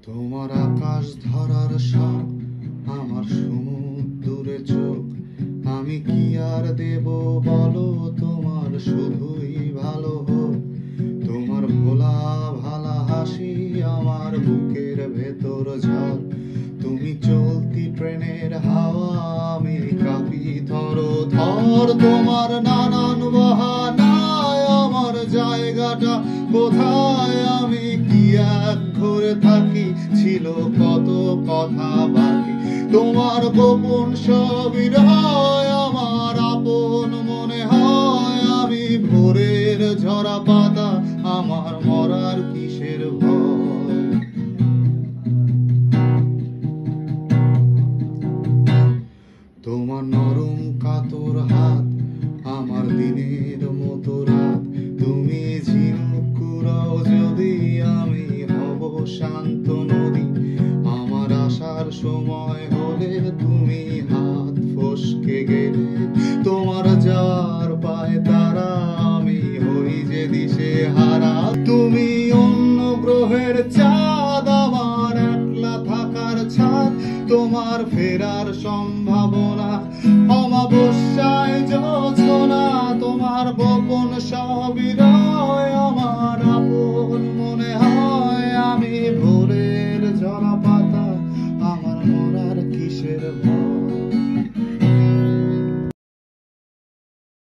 তোমার আকাশ ধরার শখ, আমার সমুদ্রে চোখ। আমি কি আর দেব বলো, তোমার শুধুই ভালো হোক। তোমার ভোলা ভালা হাসি আমার বুকের ভেতর ঝড়। তুমি চলতি ট্রেনের হাওয়া, আমি কাঁপি থর থর। তোমার নানান বাহানায় আমার জায়গাটা কোথায়, আমি কি এক ঘরে থাকি, ছিল কত কথা বাকি। তোমার গোপন সব হৃদয় আমার আপন মনে হয়। আমি ভোরের ঝরা পাতা, আমার মরার কিসের ভয়। তোমার নরম কাতর হাত আমার দিনের মতো রাত। তুমি ঝিনুক কুড়াও যদি, আমি হব শান্ত নদী। আমার আসার সময় হলে তুমি হাত ফসকে গেলে। তোমার যাওয়ার পায় তারা, আমি হই যে দিশে হারা। তুমি অন্য গ্রহের চাঁদ, আমার একলা থাকার ছাদ। তোমার ফেরার সম্ভাবনা অমাবস্যায় জোছনা। তোমার গোপন সব হৃদয় আমার আপন মনে